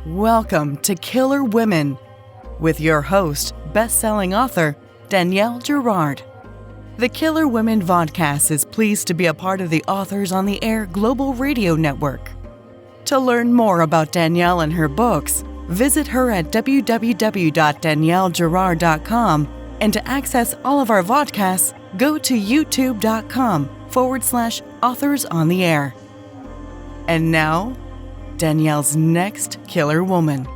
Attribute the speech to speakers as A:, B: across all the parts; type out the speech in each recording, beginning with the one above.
A: Welcome to Killer Women with your host, best-selling author Danielle Girard. The Killer Women vodcast is pleased to be a part of the Authors on the Air Global Radio Network. To learn more about Danielle and her books, visit her at www.daniellegirard.com, and to access all of our vodcasts, go to youtube.com/Authors on the Air. And now, Danielle's next killer woman.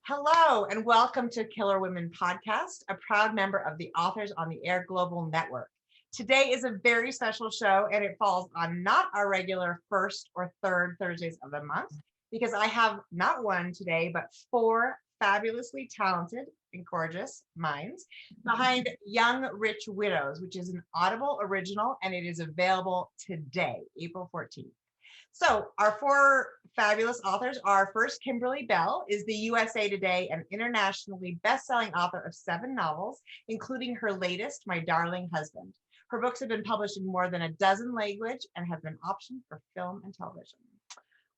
B: Hello, and welcome to Killer Women Podcast, a proud member of the Authors on the Air Global Network. Today is a very special show, and it falls on not our regular first or third Thursdays of the month, because I have not one today, but four fabulously talented and gorgeous minds behind Young Rich Widows, which is an Audible original, and it is available today, April 14th. So our four fabulous authors are: first, Kimberly Belle is the USA Today and internationally best-selling author of 7 novels, including her latest, My Darling Husband. Her books have been published in more than a dozen languages and have been optioned for film and television.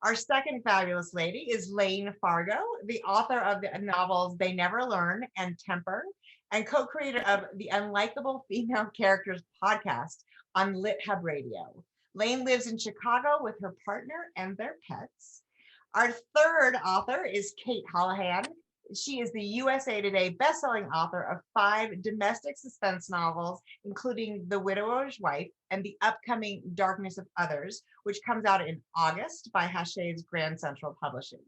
B: Our second fabulous lady is Layne Fargo, the author of the novels They Never Learn and Temper, and co-creator of the Unlikable Female Characters podcast on LitHub Radio. Layne lives in Chicago with her partner and their pets. Our third author is Cate Holahan. She is the USA Today bestselling author of 5 domestic suspense novels, including The Widower's Wife and the upcoming Darkness of Others, which comes out in August by Hachette's Grand Central Publishing.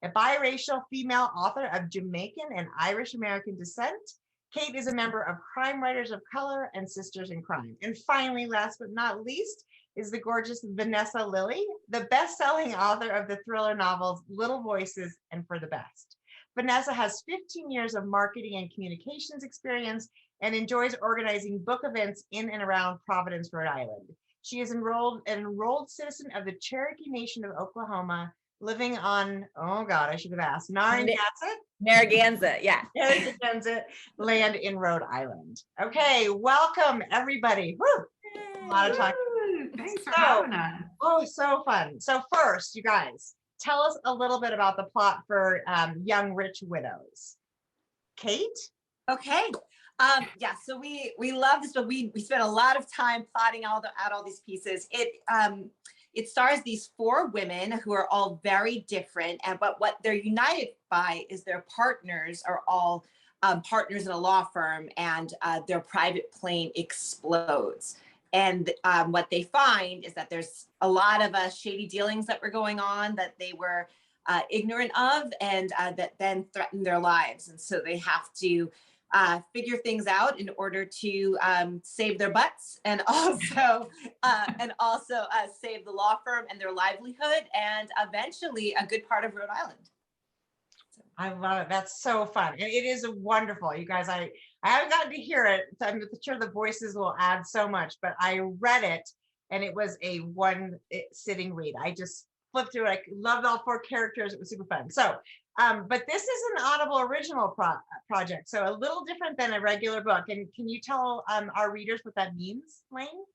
B: A biracial female author of Jamaican and Irish-American descent, Cate is a member of Crime Writers of Color and Sisters in Crime. And finally, last but not least, is the gorgeous Vanessa Lillie, the best-selling author of the thriller novels Little Voices and For the Best. Vanessa has 15 years of marketing and communications experience and enjoys organizing book events in and around Providence, Rhode Island. She is an enrolled citizen of the Cherokee Nation of Oklahoma, living on, oh God, I should have asked,
C: Narragansett, yeah.
B: Narragansett land in Rhode Island. Okay, welcome everybody. Woo! A lot of talk.
D: Thanks for having us.
B: Oh, so fun. So first, you guys, tell us a little bit about the plot for Young Rich Widows. Cate?
C: Okay. So we love this, but we spent a lot of time plotting out all these pieces. It stars these 4 women who are all very different, but what they're united by is their partners are all partners in a law firm, and their private plane explodes. And what they find is that there's a lot of shady dealings that were going on that they were ignorant of, and that then threaten their lives. And so they have to figure things out in order to save their butts, and also save the law firm and their livelihood, and eventually a good part of Rhode Island.
B: I love it. That's so fun. And it is wonderful. You guys, I haven't gotten to hear it, so I'm sure the voices will add so much, but I read it and it was a one sitting read. I just flipped through it. I loved all 4 characters. It was super fun. So, but this is an Audible original project, so a little different than a regular book. And can you tell our readers what that means, Layne?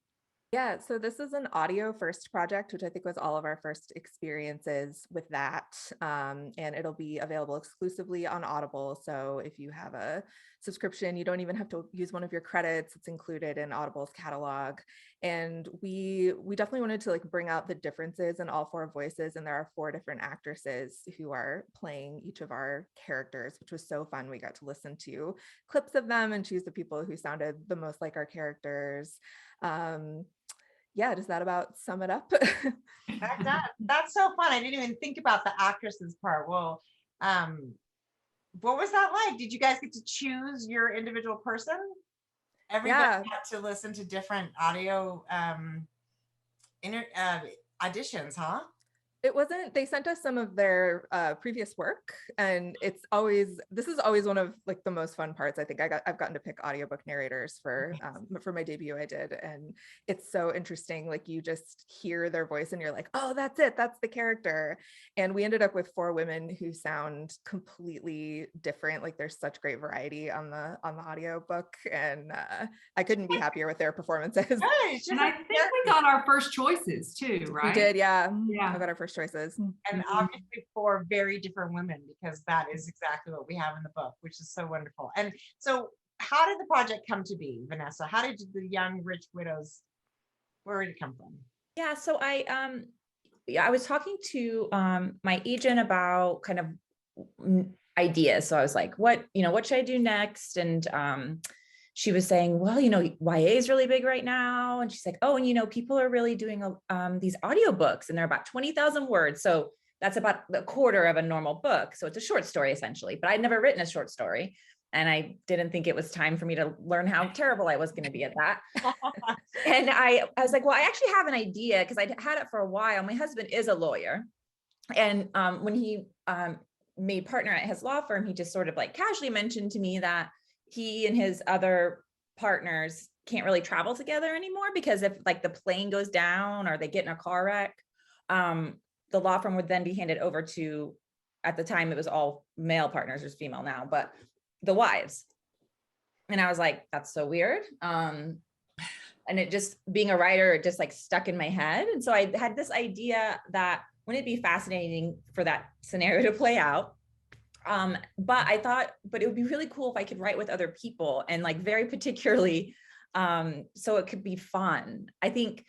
E: Yeah, so this is an audio first project, which I think was all of our first experiences with that. And it'll be available exclusively on Audible. So if you have a subscription, you don't even have to use one of your credits. It's included in Audible's catalog. And we definitely wanted to bring out the differences in all 4 voices. And there are 4 different actresses who are playing each of our characters, which was so fun. We got to listen to clips of them and choose the people who sounded the most like our characters. Yeah, does that about sum it up?
B: That's so fun. I didn't even think about the actresses part. Well, what was that like? Did you guys get to choose your individual person? Everybody got to listen to different audio auditions, huh?
E: It wasn't, they sent us some of their previous work, and this is always one of like the most fun parts. I think I've gotten to pick audiobook narrators for my debut I did, and it's so interesting. Like you just hear their voice and you're like, oh, that's it, that's the character. And we ended up with 4 women who sound completely different. Like there's such great variety on the audiobook, and I couldn't be happier with their performances.
D: And I think we got our first choices too, right?
E: We did, yeah.
D: Yeah.
E: I got our first choices.
B: And obviously 4 very different women, because that is exactly what we have in the book, which is so wonderful. And so how did the project come to be, Vanessa? How did the Young Rich Widows, where did it come from?
F: Yeah, so I was talking to my agent about kind of ideas. So I was like, what should I do next? And she was saying, well, YA is really big right now. And she's like, oh, and people are really doing these audiobooks, and they're about 20,000 words. So that's about a quarter of a normal book. So it's a short story essentially, but I'd never written a short story. And I didn't think it was time for me to learn how terrible I was going to be at that. And I was like, well, I actually have an idea, because I'd had it for a while. My husband is a lawyer. And when he made partner at his law firm, he just sort of like casually mentioned to me that he and his other partners can't really travel together anymore, because if like the plane goes down or they get in a car wreck, the law firm would then be handed over to, at the time it was all male partners, there's female now, but the wives. And I was like, that's so weird. And it just, being a writer, it just like stuck in my head. And so I had this idea that wouldn't it be fascinating for that scenario to play out? But I thought, but it would be really cool if I could write with other people, and like very particularly, so it could be fun. I think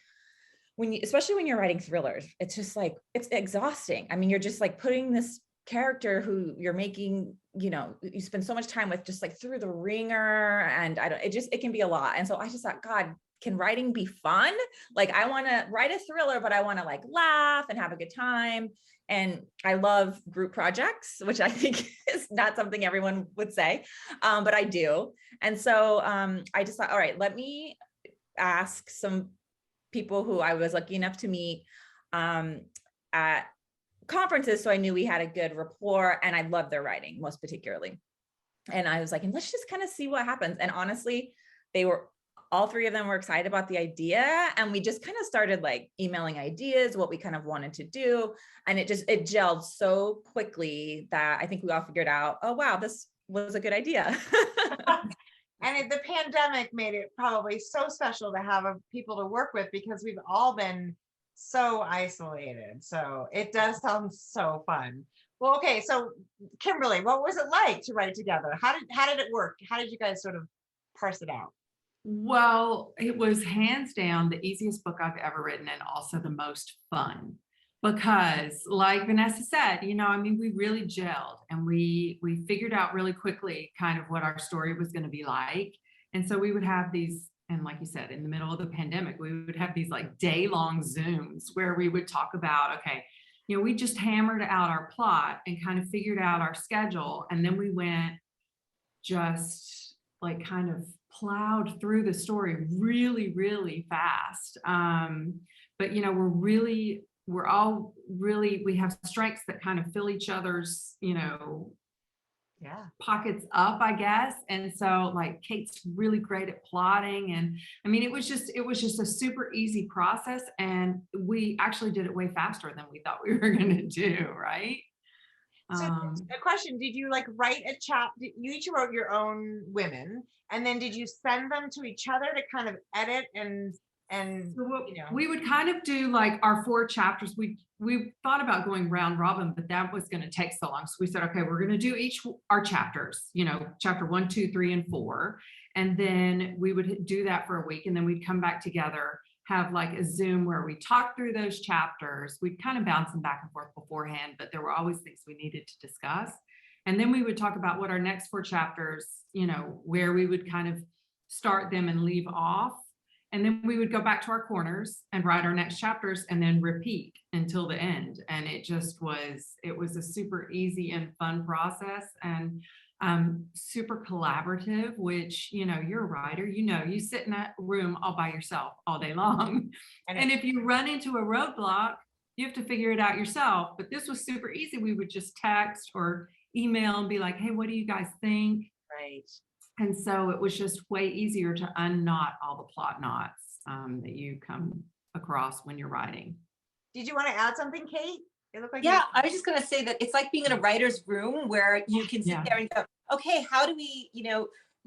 F: especially when you're writing thrillers, it's just like, it's exhausting. I mean, you're just like putting this character who you're making, you spend so much time with, just like through the ringer, and it can be a lot. And so I just thought, God, can writing be fun? Like I want to write a thriller, but I want to like laugh and have a good time. And I love group projects, which I think is not something everyone would say, but I do. And so I just thought, all right, let me ask some people who I was lucky enough to meet at conferences. So I knew we had a good rapport, and I loved their writing most particularly. And I was like, and let's just kind of see what happens. And honestly, all 3 of them were excited about the idea. And we just kind of started like emailing ideas, what we kind of wanted to do. And it gelled so quickly that I think we all figured out, oh, wow, this was a good idea.
B: And the pandemic made it probably so special to have people to work with, because we've all been so isolated. So it does sound so fun. Well, okay. So Kimberly, what was it like to write together? How did it work? How did you guys sort of parse it out?
D: Well, it was hands down the easiest book I've ever written, and also the most fun, because like Vanessa said, we really gelled, and we figured out really quickly kind of what our story was going to be like. And so we would have these, and like you said, in the middle of the pandemic, we would have these like day-long Zooms where we would talk about, okay, we just hammered out our plot and kind of figured out our schedule. And then we went just like kind of plowed through the story really, really fast. But we have strengths that kind of fill each other's, pockets up, I guess. And so like Cate's really great at plotting. And I mean, it was just a super easy process. And we actually did it way faster than we thought we were going to do. Right.
B: So a question, did you like write a chapter? You each wrote your own women, and then did you send them to each other to kind of edit and
D: so we would kind of do like our 4 chapters. We thought about going round robin, but that was going to take so long. So we said, okay, we're going to do our chapters, chapter 1, 2, 3, and 4. And then we would do that for a week, and then we'd come back together, have like a Zoom where we talk through those chapters. We'd kind of bounce them back and forth beforehand, but there were always things we needed to discuss. And then we would talk about what our next 4 chapters, where we would kind of start them and leave off. And then we would go back to our corners and write our next chapters, and then repeat until the end. And it was a super easy and fun process, and super collaborative, which, you're a writer, you sit in that room all by yourself all day long. And if you run into a roadblock, you have to figure it out yourself. But this was super easy. We would just text or email and be like, hey, what do you guys think?
B: Right.
D: And so it was just way easier to unknot all the plot knots that you come across when you're writing.
B: Did you want to add something, Cate? It looked like
C: Yeah, I was just going to say that it's like being in a writer's room where you can sit
D: Yeah.
C: there and go, okay, how do we,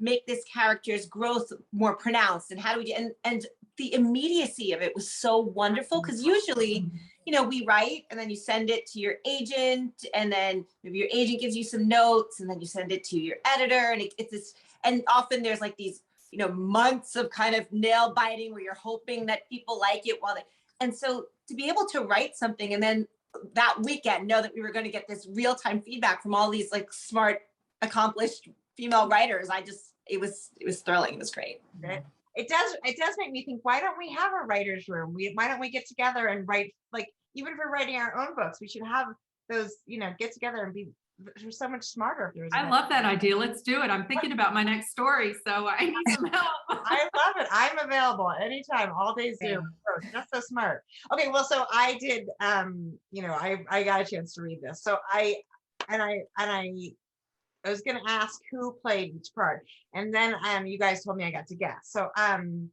C: make this character's growth more pronounced, and how do we and the immediacy of it was so wonderful, because usually, we write and then you send it to your agent, and then maybe your agent gives you some notes, and then you send it to your editor, and it's this, and often there's like these, months of kind of nail biting where you're hoping that people like it and so to be able to write something and then that weekend know that we were going to get this real-time feedback from all these like smart, accomplished female writers, it was thrilling. It was great.
B: It does make me think, why don't we have a writer's room? Why don't we get together and write, like, even if we're writing our own books, we should have those, get together and we're so much smarter if there's
D: I love that idea. Let's do it. I'm thinking about my next story, so I need some help.
B: I love it. I'm available anytime, all day Zoom. That's so smart. Okay, well, so I did, I got a chance to read this. So I was going to ask who played each part, and then you guys told me I got to guess. So and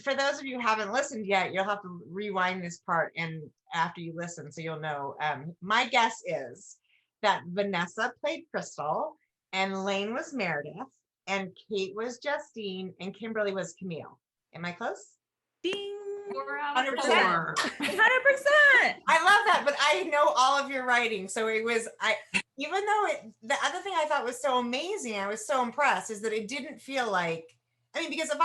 B: for those of you who haven't listened yet, you'll have to rewind this part and after you listen, so you'll know. My guess is that Vanessa played Crystal, and Layne was Meredith, and Cate was Justine, and Kimberly was Camille. Am I close?
F: Ding.
D: 4 out of
B: 100%.
F: 100%.
B: I love that, but I know all of your writing, so it was even though the other thing I thought was so amazing, I was so impressed, is that it didn't feel like, because if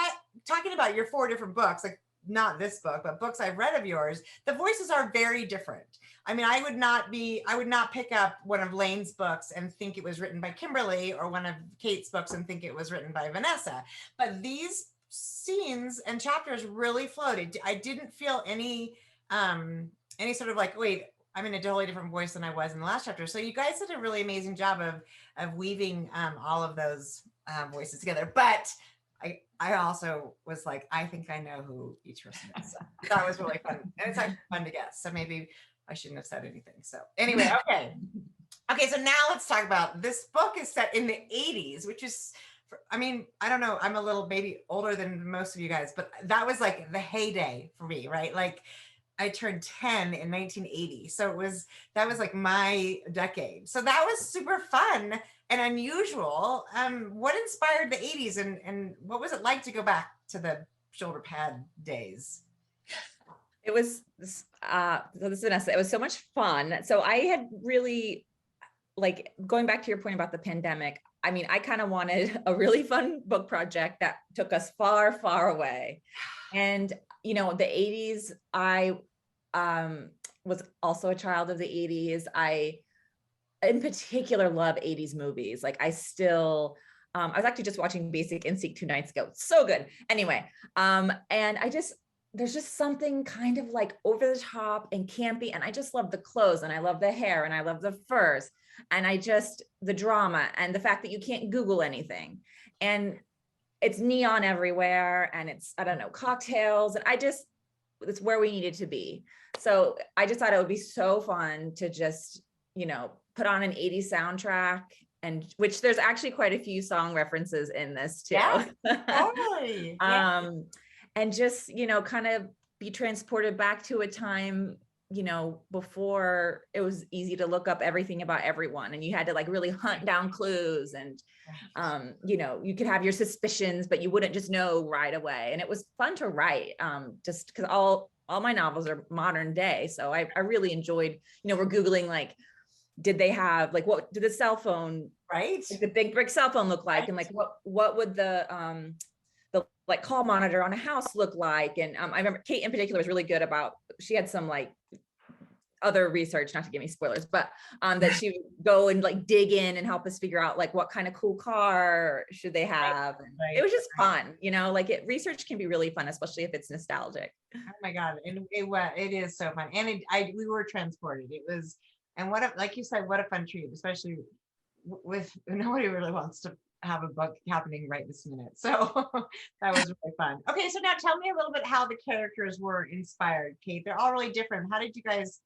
B: talking about your 4 different books, like not this book, but books I've read of yours, the voices are very different. I would not pick up one of Layne's books and think it was written by Kimberly, or one of Cate's books and think it was written by Vanessa. But these scenes and chapters really flowed. I didn't feel any sort of like, wait, I'm in a totally different voice than I was in the last chapter. So you guys did a really amazing job of weaving all of those voices together. But I also was like, I think I know who each person is. So that was really fun. And it's actually fun to guess. So maybe I shouldn't have said anything. So anyway, okay. Okay, so now let's talk about, this book is set in the 80s, which is, I don't know, I'm a little maybe older than most of you guys, but that was like the heyday for me, right? Like I turned 10 in 1980. So that was like my decade. So that was super fun and unusual. What inspired the 80s, and what was it like to go back to the shoulder pad days?
F: It was, this is Vanessa. It was so much fun. So I had really, like, going back to your point about the pandemic, I kind of wanted a really fun book project that took us far, far away. And, the 80s, I was also a child of the 80s. I, in particular, love 80s movies. Like I still, I was actually just watching Basic Instinct 2 nights ago. So good. Anyway, and there's just something kind of like over the top and campy. And I just love the clothes, and I love the hair, and I love the furs, and the drama, and the fact that you can't Google anything. And it's neon everywhere, and it's, cocktails. And it's where we needed to be. So I just thought it would be so fun to just, put on an 80s soundtrack, and which there's actually quite a few song references in this too.
B: Yeah, totally.
F: And just, kind of be transported back to a time, before it was easy to look up everything about everyone, and you had to like really hunt down clues, and, you could have your suspicions, but you wouldn't just know right away. And it was fun to write, just because all my novels are modern day. So I really enjoyed, we're Googling, like, did they have, like, what did the cell phone,
B: right?
F: Like the big brick cell phone look like? Right. And like, what would the like call monitor on a house look like? And I remember Cate in particular was really good about, she had some like other research, not to give me spoilers, but that she would go and like dig in and help us figure out like what kind of cool car should they have. And it was just fun, research can be really fun, especially if it's nostalgic.
B: Oh my God. And it is so fun. And we were transported. It was, and like you said, what a fun treat, especially with nobody really wants to have a book happening right this minute. So that was really fun. Okay, so now tell me a little bit how the characters were inspired, Cate. They're all really different. How did you guys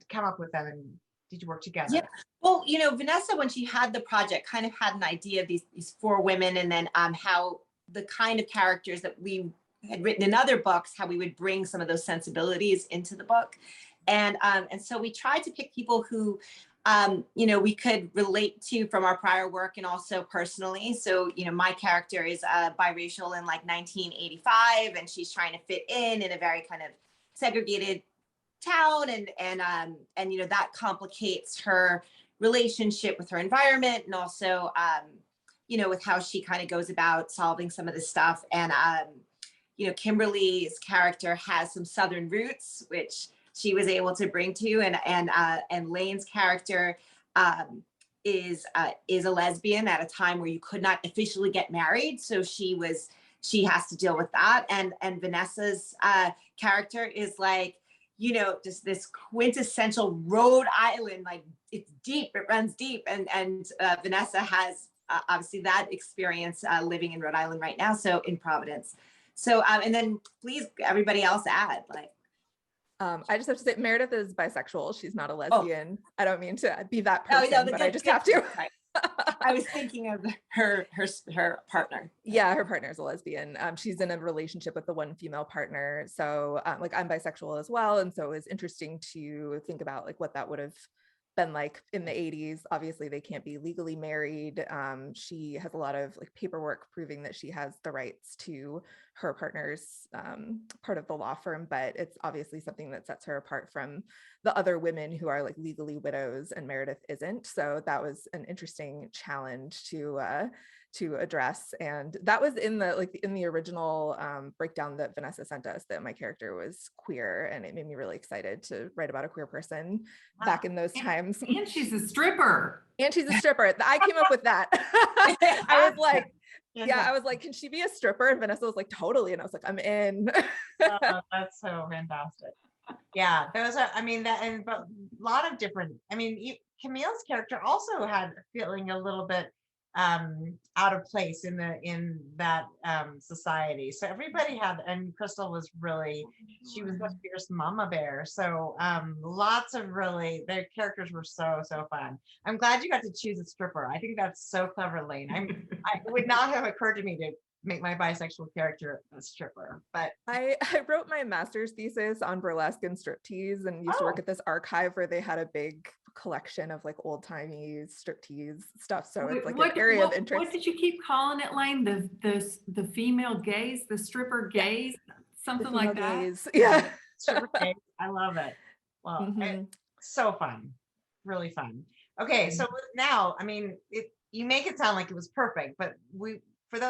B: come up with them, and did you work together?
C: Yeah. Well, Vanessa, when she had the project, kind of had an idea of these 4 women, and then how the kind of characters that we had written in other books, how we would bring some of those sensibilities into the book. And so we tried to pick people who, we could relate to from our prior work and also personally. So, my character is biracial in like 1985, and she's trying to fit in a very kind of segregated town, and that complicates her relationship with her environment, and also with how she kind of goes about solving some of this stuff. And Kimberly's character has some Southern roots, which she was able to bring to, and Layne's character is a lesbian at a time where you could not officially get married, so she has to deal with that. And Vanessa's character is like, just this quintessential Rhode Island, like it's deep, it runs deep. And Vanessa has obviously that experience living in Rhode Island right now, so in Providence. So, and then please, everybody else add, like.
E: I just have to say Meredith is bisexual. She's not a lesbian. I don't mean to be that person,
C: No,
E: but I just have to.
C: I was thinking of her partner.
E: Yeah, her partner is a lesbian. She's in a relationship with the one female partner. So like I'm bisexual as well. And so it was interesting to think about like what that would have been like in the 80s. Obviously they can't be legally married. She has a lot of like paperwork proving that she has the rights to her partner's part of the law firm, but it's obviously something that sets her apart from the other women who are like legally widows, and Meredith isn't. So that was an interesting challenge to address. And that was in the original breakdown that Vanessa sent us, that my character was queer, and it made me really excited to write about a queer person back in those times.
D: And she's a stripper.
E: And she's a stripper. I came up with that. I was like, yeah, I was like, can she be a stripper? And Vanessa was like, totally. And I was like, I'm in.
B: Oh, that's so fantastic. Yeah, those are, but a lot of different, Camille's character also had feeling a little bit out of place in that society. So everybody had, and Crystal was really, she was the fierce mama bear. So lots of really, their characters were so fun. I'm glad you got to choose a stripper. I think that's so clever, Layne. It would not have occurred to me to make my bisexual character a stripper, but
E: I wrote my master's thesis on burlesque and striptease, and used to work at this archive where they had a big collection of like old-timey striptease stuff. So it's like an area of interest.
D: What did you keep calling it, Layne? The female gaze, the stripper gaze, something like that.
E: Gaze. Yeah.
B: Stripper gaze. I love it. Well, so fun, really fun. Okay, so now, you make it sound like it was perfect, but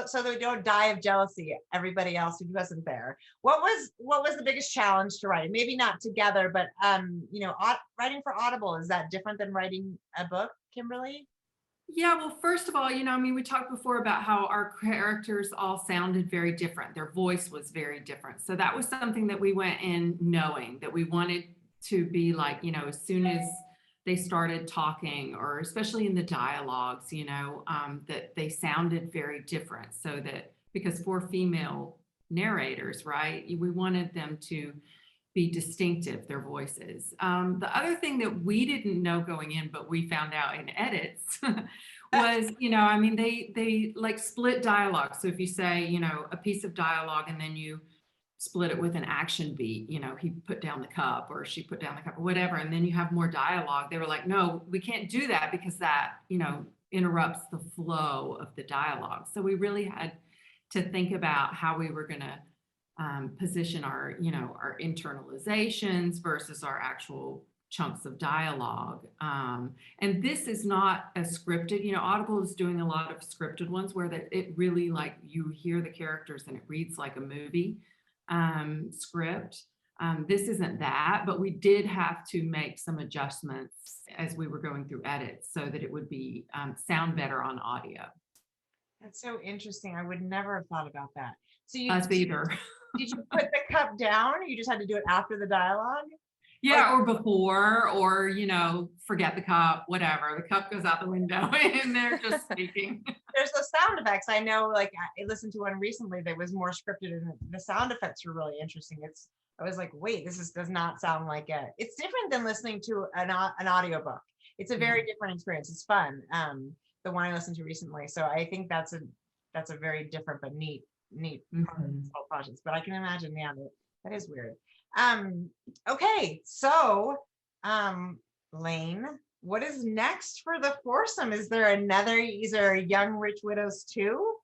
B: so that we don't die of jealousy, everybody else who wasn't there. What was the biggest challenge to writing? Maybe not together, but writing for Audible, is that different than writing a book, Kimberly?
D: Yeah, well, first of all, we talked before about how our characters all sounded very different. Their voice was very different. So that was something that we went in knowing that we wanted to be like, as soon as they started talking, or especially in the dialogues, that they sounded very different. So that, because 4 female narrators, right, we wanted them to be distinctive, their voices. The other thing that we didn't know going in, but we found out in edits was, they like split dialogue. So if you say, a piece of dialogue and then you split it with an action beat, he put down the cup or she put down the cup or whatever, and then you have more dialogue. They were like, no, we can't do that because that, interrupts the flow of the dialogue. So we really had to think about how we were going to position our, our internalizations versus our actual chunks of dialogue. And this is not a scripted, Audible is doing a lot of scripted ones where it really, like, you hear the characters and it reads like a movie script. This isn't that, but we did have to make some adjustments as we were going through edits so that it would be sound better on audio.
B: That's so interesting. I would never have thought about that. So
D: Us either.
B: Did you put the cup down, or you just had to do it after the dialogue?
D: Yeah, or before, or, forget the cup, whatever. The cup goes out the window and they're just speaking.
B: There's the sound effects. I know, like, I listened to one recently that was more scripted, and the sound effects were really interesting. It's I was like, wait, does not sound like it's different than listening to an audiobook. It's a very different experience. It's fun. The one I listened to recently. So I think that's a very different but neat part of this whole process. But I can imagine, yeah, that is weird. Okay, so Layne, what is next for the foursome? Is there Young Rich Widows too?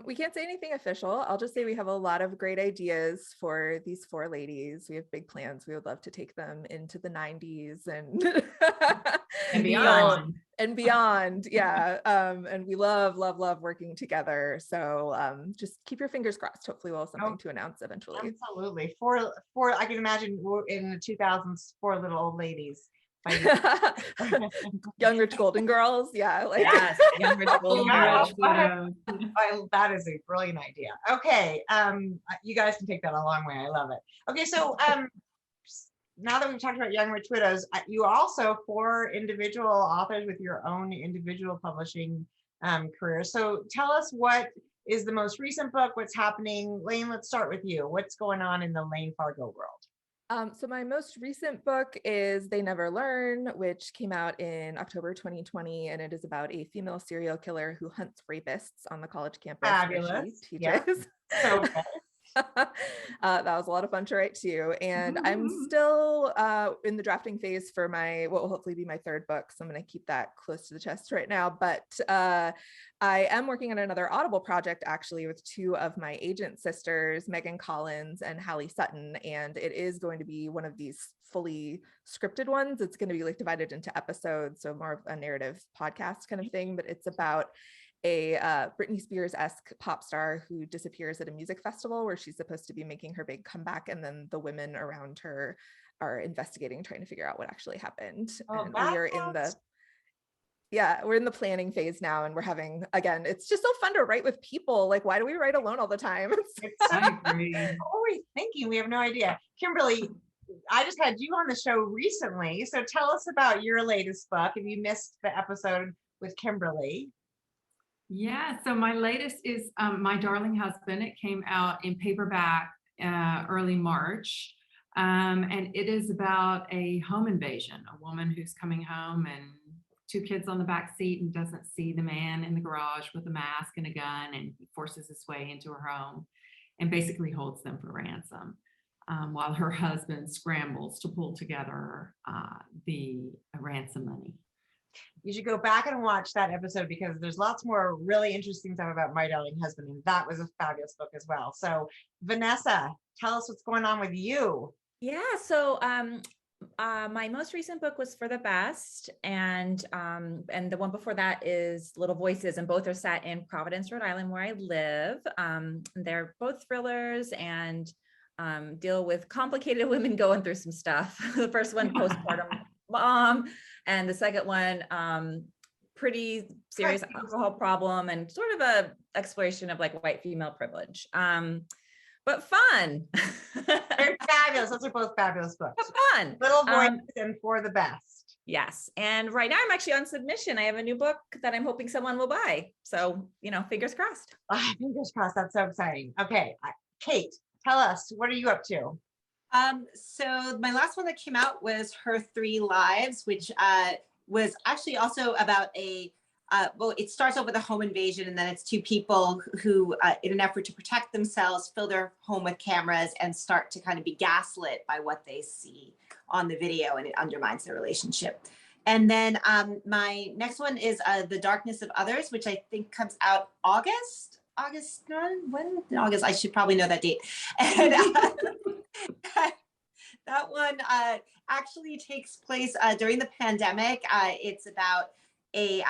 E: We can't say anything official. I'll just say we have a lot of great ideas for these four ladies. We have big plans. We would love to take them into the 90s and
F: beyond.
E: And beyond. Yeah. And we love working together. So just keep your fingers crossed. Hopefully we'll have something to announce eventually.
B: Absolutely. Four, I can imagine in the 2000s, four little old ladies.
E: Young Rich Golden Girls. Yeah.
F: Yes, Young Rich Golden Girls.
B: That is a brilliant idea. Okay. You guys can take that a long way. I love it. Okay. So now that we've talked about Young Rich Widows, you also 4 individual authors with your own individual publishing career. So tell us, what is the most recent book? What's happening? Layne, let's start with you. What's going on in the Layne Fargo world?
E: So my most recent book is They Never Learn, which came out in October 2020, and it is about a female serial killer who hunts rapists on the college campus.
B: Fabulous.
E: She teaches.
B: Yeah. So good.
E: That was a lot of fun to write too. And I'm still in the drafting phase for what will hopefully be my 3rd book. So I'm going to keep that close to the chest right now. But I am working on another Audible project actually with 2 of my agent sisters, Megan Collins and Hallie Sutton. And it is going to be one of these fully scripted ones. It's going to be like divided into episodes. So more of a narrative podcast kind of thing, but it's about a Britney Spears-esque pop star who disappears at a music festival where she's supposed to be making her big comeback, and then the women around her are investigating, trying to figure out what actually happened. And we are we're in the planning phase now, and we're having, again, it's just so fun to write with people. Like, why do we write alone all the time?
B: I agree. What are we thinking? We have no idea. Kimberly, I just had you on the show recently, so tell us about your latest book. If you missed the episode with Kimberly.
D: Yeah, so my latest is My Darling Husband. It came out in paperback early March, and it is about a home invasion, a woman who's coming home and 2 kids on the back seat and doesn't see the man in the garage with a mask and a gun, and he forces his way into her home and basically holds them for ransom while her husband scrambles to pull together the ransom money.
B: You should go back and watch that episode because there's lots more really interesting stuff about My Darling Husband, and that was a fabulous book as well. So Vanessa, tell us what's going on with you.
F: Yeah, so my most recent book was For the Best, and the one before that is Little Voices, and both are set in Providence, Rhode Island, where I live. They're both thrillers and deal with complicated women going through some stuff. The first one, postpartum mom, and the second one, pretty serious alcohol problem and sort of a exploration of like white female privilege. But fun.
B: They're fabulous. Those are both fabulous books.
F: But fun.
B: Little Voices and For the Best.
F: Yes. And right now I'm actually on submission. I have a new book that I'm hoping someone will buy. So, fingers crossed.
B: Fingers crossed. That's so exciting. Okay. Cate, tell us, what are you up to?
C: So my last one that came out was Her 3 Lives, which was actually also about it starts off with a home invasion, and then it's 2 people who, in an effort to protect themselves, fill their home with cameras and start to kind of be gaslit by what they see on the video, and it undermines their relationship. And then my next one is The Darkness of Others, which I think comes out August. When? August. I should probably know that date. And that one actually takes place during the pandemic. It's about a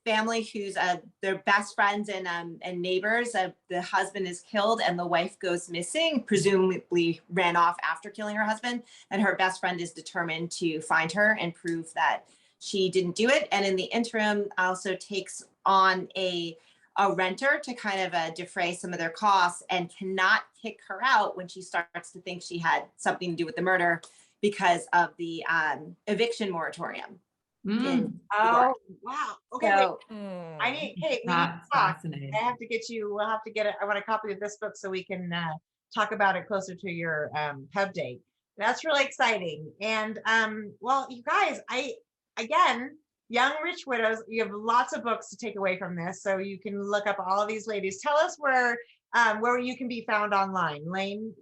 C: family who's their best friends and neighbors. The husband is killed and the wife goes missing, presumably ran off after killing her husband. And her best friend is determined to find her and prove that she didn't do it. And in the interim, also takes on a renter to kind of defray some of their costs, and cannot kick her out when she starts to think she had something to do with the murder because of the eviction moratorium.
B: Oh, wow. Okay.
C: So,
B: I need, Cate, we need to talk. I have to get you, we'll have to get it. I want a copy of this book so we can talk about it closer to your pub date. That's really exciting. And well, you guys, again, Young Rich Widows, you have lots of books to take away from this. So you can look up all of these ladies. Tell us where you can be found online. Layne?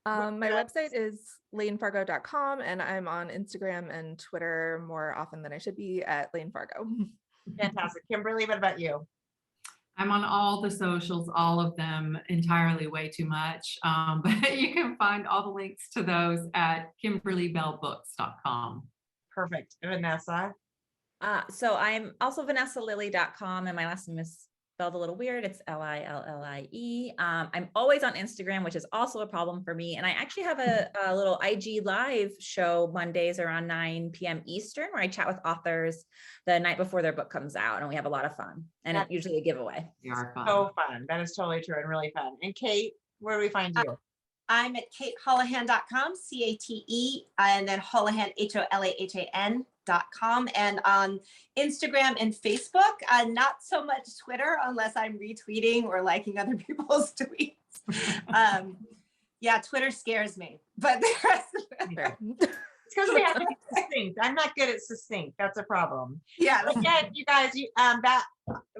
E: My website is laynefargo.com, and I'm on Instagram and Twitter more often than I should be at Layne Fargo.
B: Fantastic. Kimberly, what about you?
D: I'm on all the socials, all of them, entirely way too much. But you can find all the links to those at kimberlybellbooks.com.
B: Perfect. And Vanessa?
F: So I'm also VanessaLillie.com, and my last name is spelled a little weird. It's Lillie. I'm always on Instagram, which is also a problem for me. And I actually have a little IG live show Mondays around 9 p.m. Eastern, where I chat with authors the night before their book comes out, and we have a lot of fun. And it's usually a giveaway.
D: They are fun.
B: So fun. That is totally true and really fun. And Cate, where do we find you?
C: I'm at CateHolahan.com, CATE, and then Hollahan, HOLAHAN.com, and on Instagram and Facebook. Not so much Twitter, unless I'm retweeting or liking other people's tweets. Yeah, Twitter scares me, but the rest of it.
B: It's because we have to be succinct. I'm not good at succinct. That's a problem.
C: Yeah.
B: Again, you guys, that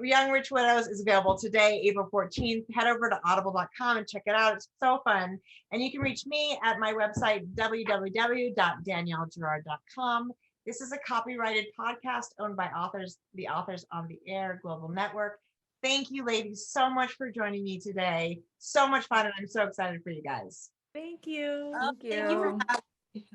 B: Young Rich Widows is available today, April 14th. Head over to audible.com and check it out. It's so fun. And you can reach me at my website, www.daniellegirard.com. This is a copyrighted podcast owned by the Authors on the Air Global Network. Thank you, ladies, so much for joining me today. So much fun, and I'm so excited for you guys.
F: Thank you.
C: Thank you for having me.